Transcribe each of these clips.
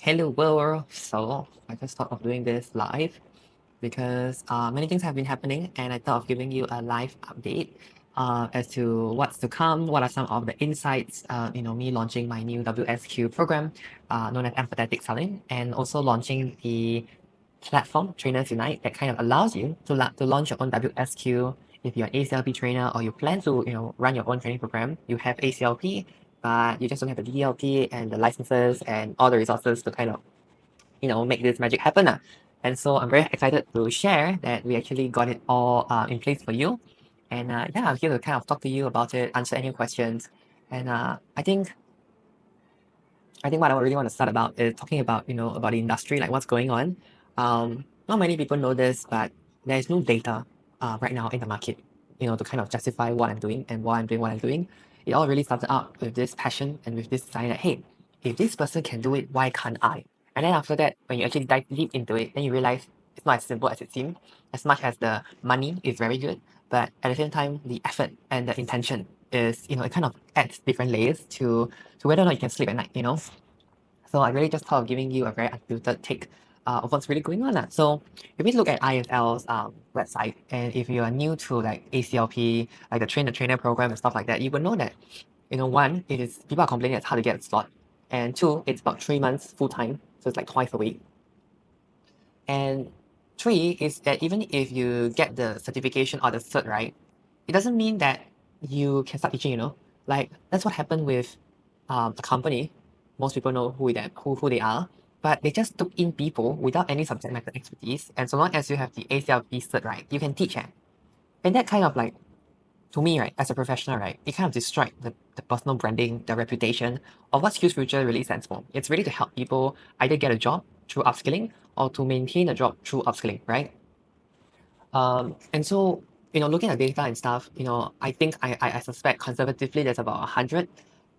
Hello world. So I just thought of doing this live because many things have been happening, and I thought of giving you a live update as to what's to come, what are some of the insights, me launching my new WSQ program known as Empathetic Selling, and also launching the platform Trainers Unite that kind of allows you to launch your own WSQ. If you're an ACLP trainer or you plan to run your own training program, you have ACLP, but you just don't have the DLP and the licenses and all the resources to kind of make this magic happen. And so I'm very excited to share that we actually got it all in place for you. And yeah, I'm here to kind of talk to you about it, answer any questions. And I think what I really want to start about is talking about, about the industry, like what's going on. Not many people know this, but there's no data right now in the market, to kind of justify what I'm doing and why I'm doing what I'm doing. It all really started out with this passion and with this sign that, hey, if this person can do it, why can't I? And then after that, when you actually dive deep into it, then you realize it's not as simple as it seems. As much as the money is very good, but at the same time, the effort and the intention is, it kind of adds different layers to whether or not you can sleep at night. So I really just thought of giving you a very unfiltered take of what's really going on. So if we look at ISL's website, and if you are new to like ACLP, like the trainer program and stuff like that, you will know that, one, it is people are complaining it's hard to get a slot. And two, it's about 3 months full time. So it's like twice a week. And three is that even if you get the certification or the cert, right, it doesn't mean that you can start teaching. Like that's what happened with a company. Most people know who they are, but they just took in people without any subject matter expertise. And so long as you have the ACLP cert, right, you can teach. And that kind of like, to me, right, as a professional, right, it kind of destroyed the personal branding, the reputation of what SkillsFuture really stands for. It's really to help people either get a job through upskilling or to maintain a job through upskilling, right? And so, looking at data and stuff, I think I suspect conservatively there's about 100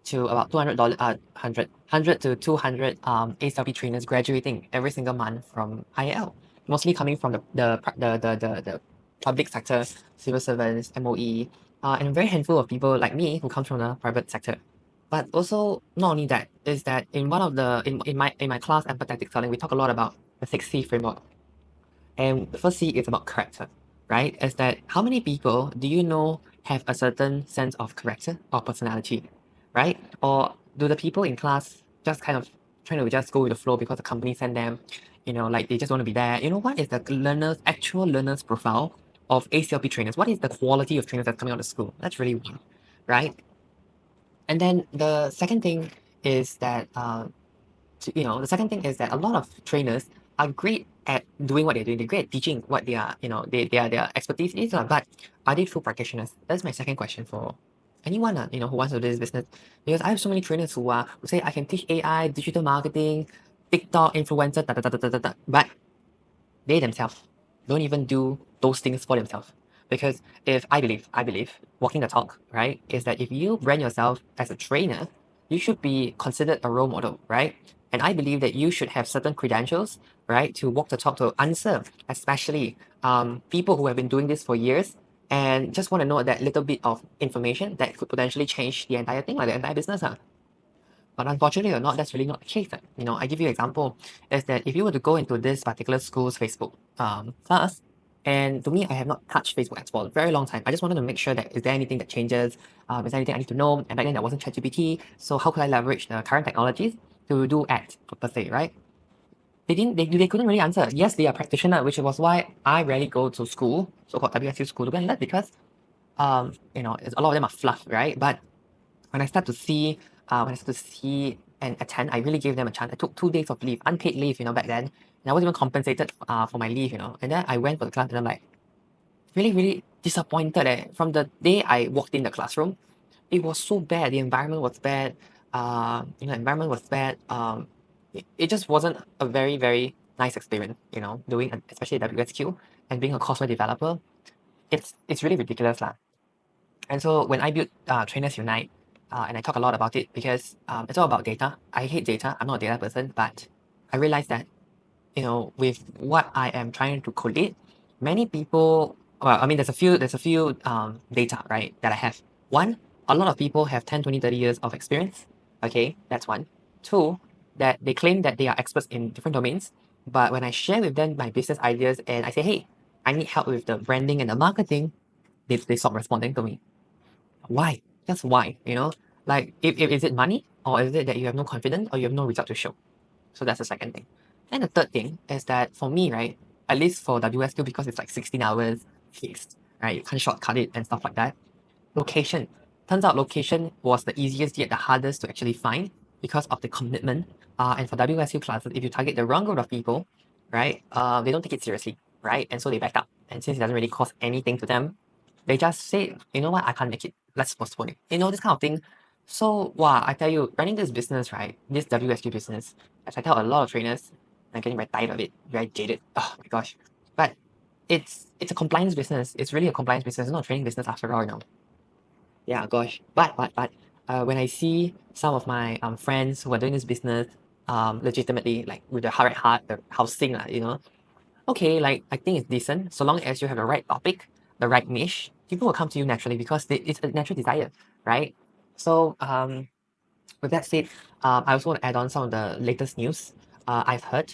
to about $200, 100 to 200 ACLP trainers graduating every single month from IL, mostly coming from the public sector, civil servants, MOE, and a very handful of people like me who come from the private sector. But also, not only that, is that in one of the in my class, Empathetic Selling, we talk a lot about the 6C framework. And the first C is about character, right? Is that how many people do you know have a certain sense of character or personality, right? Or do the people in class just kind of trying to just go with the flow because the company sent them, like they just want to be there? What is the actual learner's profile of ACLP trainers? What is the quality of trainers that's coming out of school? That's really one, right? And then the second thing is that the second thing is that a lot of trainers are great at doing what they're doing. They're great at teaching what they are, their expertise is, but are they true practitioners? That's my second question for anyone, who wants to do this business. Because I have so many trainers who say I can teach AI, digital marketing, TikTok, influencer, but they themselves don't even do those things for themselves. Because if I believe, walking the talk, right, is that if you brand yourself as a trainer, you should be considered a role model, right? And I believe that you should have certain credentials, right, to walk the talk, to answer, especially people who have been doing this for years and just want to know that little bit of information that could potentially change the entire thing, like the entire business. But unfortunately or not, that's really not the case. I give you an example is that if you were to go into this particular school's Facebook class, and to me, I have not touched Facebook ads for a very long time. I just wanted to make sure that is there anything that changes? Is there anything I need to know? And back then there wasn't ChatGPT, so how could I leverage the current technologies to do ads per se, right? They couldn't really answer. Yes, they are practitioner, which was why I rarely go to school, so-called WSU school to go and learn because a lot of them are fluff, right? But when I start to see, and attend, I really gave them a chance. I took 2 days of leave, unpaid leave, back then, and I wasn't even compensated for my leave. And then I went for the class, and I'm like, really, really disappointed. From the day I walked in the classroom, it was so bad. The environment was bad. Environment was bad. It just wasn't a very, very nice experience. Doing especially WSQ and being a courseware developer, it's really ridiculous, lah. And so when I built Trainers Unite, and I talk a lot about it because it's all about data. I hate data. I'm not a data person, but I realized that, with what I am trying to collate, many people, well, I mean, there's a few data, right, that I have. One, a lot of people have 10, 20, 30 years of experience. Okay, that's one. Two, that they claim that they are experts in different domains, but when I share with them my business ideas and I say, hey, I need help with the branding and the marketing, they stop responding to me. Why? Just why, you know? Like, if is it money, or is it that you have no confidence, or you have no result to show? So that's the second thing. And the third thing is that for me, right, at least for WSQ, because it's like 16 hours fixed, right? You can't shortcut it and stuff like that. Location. Turns out location was the easiest yet the hardest to actually find because of the commitment. And for WSQ classes, if you target the wrong group of people, right, they don't take it seriously, right? And so they back up. And since it doesn't really cost anything to them, they just say, you know what, I can't make it. Let's postpone it. You know, this kind of thing. So, wow, I tell you, running this business, right, this WSQ business, as I tell a lot of trainers, I'm getting very tired of it, very jaded. Oh my gosh. But it's a compliance business. It's really a compliance business. It's not a training business after all, you know. Yeah, gosh. But when I see some of my friends who are doing this business legitimately, like with the right heart, the housing, you know, okay, like I think it's decent. So long as you have the right topic, the right niche, people will come to you naturally because it's a natural desire, right? So with that said, I also want to add on some of the latest news I've heard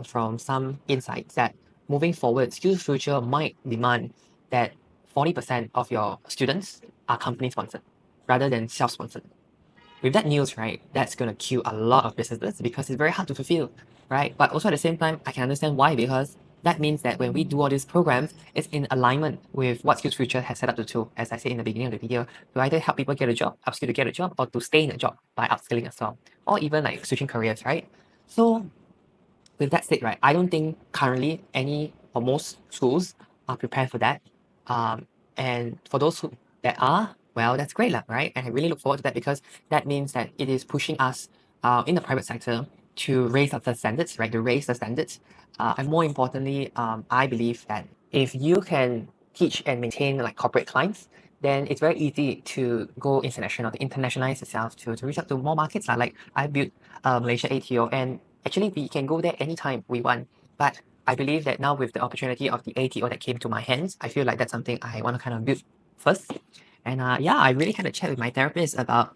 from some insights that moving forward, SkillsFuture might demand that 40% of your students are company sponsored rather than self-sponsored. With that news, right, that's going to kill a lot of businesses because it's very hard to fulfill, right? But also at the same time, I can understand why, because that means that when we do all these programs, it's in alignment with what SkillsFuture has set up to do, as I said in the beginning of the video, to either help people get a job, upskill to get a job, or to stay in a job by upskilling as well, or even like switching careers, right? So with that said, right, I don't think currently any or most schools are prepared for that. And for those who that are, well, that's great, lah, right? And I really look forward to that because that means that it is pushing us in the private sector to raise up the standards, right? To raise the standards. And more importantly, I believe that if you can teach and maintain like corporate clients, then it's very easy to go international, to internationalize yourself, to reach out to more markets. Like I built Malaysia ATO, and actually we can go there anytime we want. But I believe that now with the opportunity of the ATO that came to my hands, I feel like that's something I want to kind of build first. And yeah, I really had a chat with my therapist about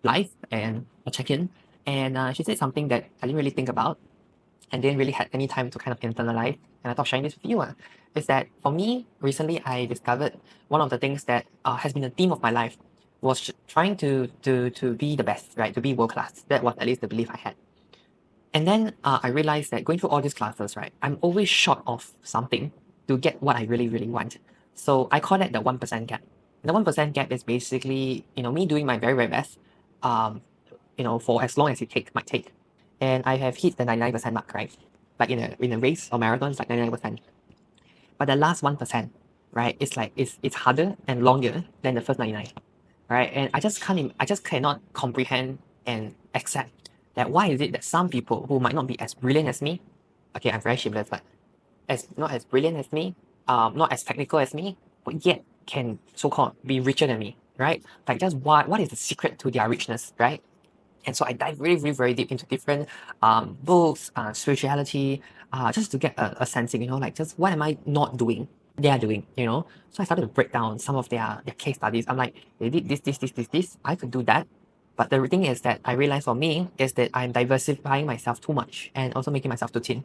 life and a check-in. And she said something that I didn't really think about and didn't really had any time to kind of internalize. And I thought sharing this with you is that for me, recently I discovered one of the things that has been a theme of my life was trying to be the best, right? To be world class. That was at least the belief I had. And then I realized that going through all these classes, right, I'm always short of something to get what I really, really want. So I call that the 1% gap. The 1% gap is basically, you know, me doing my very, very best, um, you know, for as long as it might take. And I have hit the 99% mark, right? Like in a race or marathon, it's like 99%. But the last 1%, right, it's like it's harder and longer than the first 99, right? And I just cannot comprehend and accept that why is it that some people who might not be as brilliant as me, okay, I'm very shameless, but as not as brilliant as me, not as technical as me, but yet can so-called be richer than me, right? Like just what is the secret to their richness, right? And so I dive really, really very deep into different books, spirituality, just to get a sensing, you know, like just what am I not doing? They are doing, you know. So I started to break down some of their case studies. I'm like, they did this. I could do that. But the thing is that I realized for me is that I'm diversifying myself too much and also making myself too thin.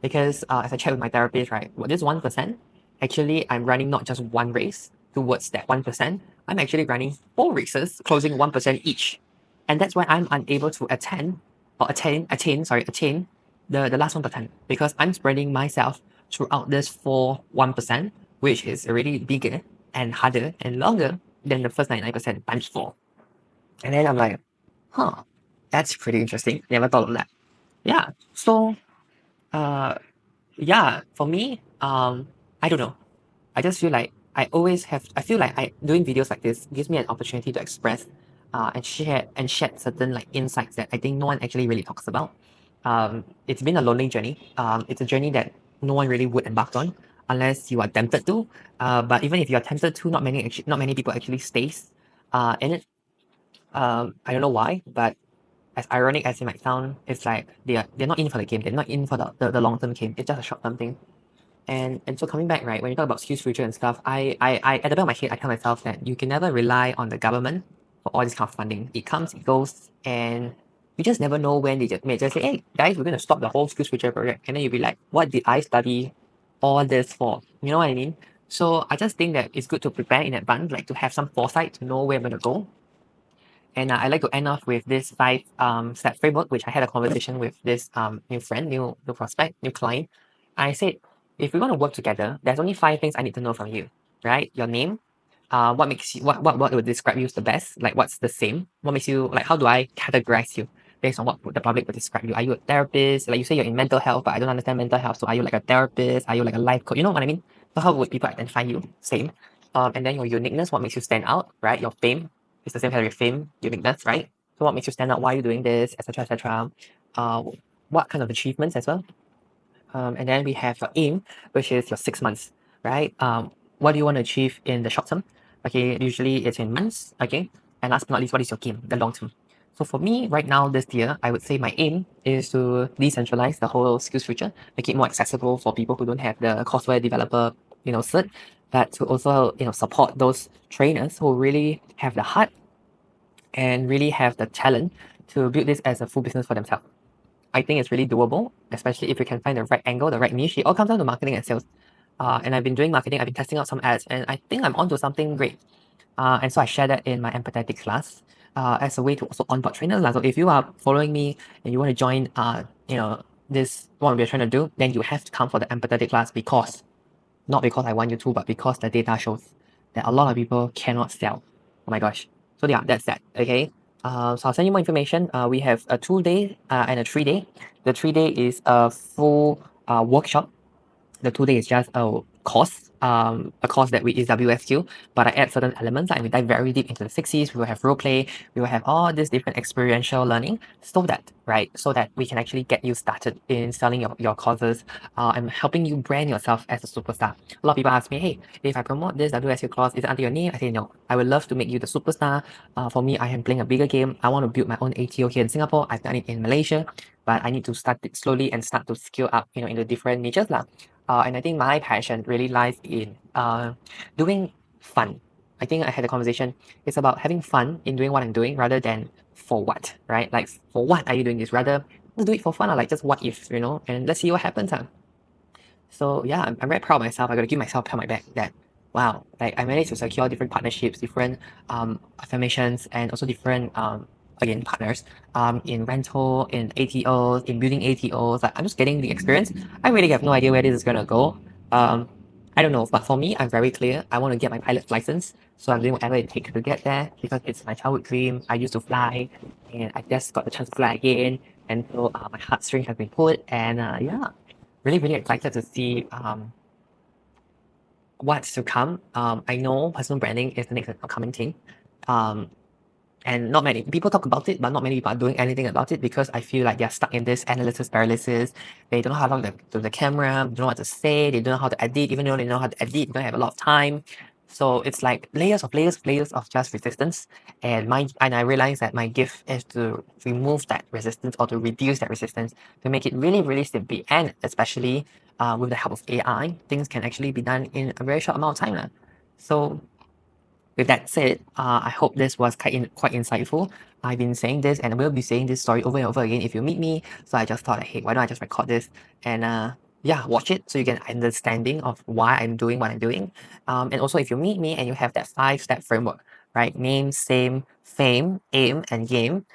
Because as I chat with my therapist, right, well, this 1%, actually I'm running not just one race towards that 1%. I'm actually running 4 races, closing 1% each. And that's why I'm unable to attain the last 1%, because I'm spreading myself throughout this 1%, which is already bigger and harder and longer than the first 99% times 4. And then I'm like, huh, that's pretty interesting. Never thought of that. Yeah. So uh yeah, for me, I don't know. I just feel like I feel like doing videos like this gives me an opportunity to express and share certain like insights that I think no one actually really talks about. It's been a lonely journey. It's a journey that no one really would embark on unless you are tempted to. But even if you are tempted to, not many people actually stays in it. I don't know why, but as ironic as it might sound, it's like they're not in for the game. They're not in for the long term game. It's just a short term thing. And so coming back, right, when you talk about SkillsFuture and stuff, I at the back of my head, I tell myself that you can never rely on the government for all this kind of funding. It comes, it goes, and you just never know when they may just say, hey guys, we're going to stop the whole SkillsFuture project. And then you'll be like, what did I study all this for? You know what I mean? So I just think that it's good to prepare in advance, like to have some foresight to know where I'm going to go. And I like to end off with this 5 step framework, which I had a conversation with this new friend, new prospect, new client. I said, if we want to work together, there's only 5 things I need to know from you, right? Your name, what makes you, what would describe you the best? Like what's the same? What makes you, like how do I categorize you based on what the public would describe you? Are you a therapist? Like you say you're in mental health, but I don't understand mental health. So are you like a therapist? Are you like a life coach? You know what I mean? So how would people identify you? Same. And then your uniqueness, what makes you stand out, right? Your fame, it's the same kind of fame, uniqueness, right? So what makes you stand out? Why are you doing this, etc., etc. What kind of achievements as well? And then we have your aim, which is your 6 months, right? What do you want to achieve in the short term? Okay, usually it's in months. Okay, and last but not least, what is your game, the long term? So for me, right now this year, I would say my aim is to decentralize the whole SkillsFuture, make it more accessible for people who don't have the courseware developer, cert, but to also support those trainers who really have the heart and really have the talent to build this as a full business for themselves. I think it's really doable, especially if you can find the right angle, the right niche. It all comes down to marketing and sales. And I've been doing marketing, I've been testing out some ads, and I think I'm onto something great. And so I share that in my empathetic class as a way to also onboard trainers. So if you are following me and you want to join, this what we're trying to do, then you have to come for the empathetic class because, not because I want you to, but because the data shows that a lot of people cannot sell. Oh my gosh. So yeah, that's that. Okay. So I'll send you more information. We have a 2-day and a 3-day. The 3-day is a full workshop. The 2-day is just a course that we is WSQ, but I add certain elements and we dive very deep into the 6Cs. We will have role play, we will have all this different experiential learning, so that we can actually get you started in selling your courses and helping you brand yourself as a superstar. A lot of people ask me, hey, if I promote this WSQ course, is it under your name? I say no. I would love to make you the superstar. For me, I am playing a bigger game. I want to build my own ATO here in Singapore. I've done it in Malaysia, but I need to start it slowly and start to scale up, into different niches lah. And I think my passion really lies in doing fun. I think I had a conversation. It's about having fun in doing what I'm doing rather than for what, right? Like, for what are you doing this? Rather, let's do it for fun, or like just what if, and let's see what happens. So yeah, I'm very proud of myself. I got to give myself a pat on my back that, wow, like I managed to secure different partnerships, different affirmations, and also different again partners in rental, in ATOs, in building ATOs. Like I'm just getting the experience. I really have no idea where this is gonna go. I don't know, but for me, I'm very clear. I want to get my pilot's license, so I'm doing whatever it takes to get there because it's my childhood dream. I used to fly, and I just got the chance to fly again, and so my heartstring has been pulled, and yeah, really, really excited to see what's to come. I know personal branding is the next upcoming thing. And not many people talk about it, but not many people are doing anything about it because I feel like they're stuck in this analysis paralysis. They don't know how to look to the camera, they don't know what to say, they don't know how to edit, even though they know how to edit, they don't have a lot of time. So it's like layers of just resistance. And I realized that my gift is to remove that resistance or to reduce that resistance to make it really, really simple. And especially with the help of AI, things can actually be done in a very short amount of time. So with that said, I hope this was quite insightful. I've been saying this and I will be saying this story over and over again if you meet me. So I just thought, hey, why don't I just record this and yeah, watch it so you get an understanding of why I'm doing what I'm doing. And also, if you meet me and you have that 5-step framework, right? Name, same, fame, aim, and game.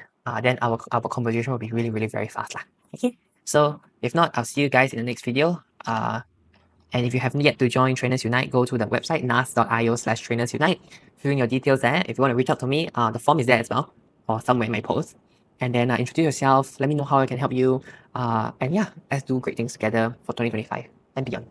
Then our conversation will be really, really very fast lah. Okay. So if not, I'll see you guys in the next video. And if you haven't yet to join Trainers Unite, go to the website nas.io/Trainers Unite. Fill in your details there. If you want to reach out to me, the form is there as well, or somewhere in my post. And then introduce yourself. Let me know how I can help you. And yeah, let's do great things together for 2025 and beyond.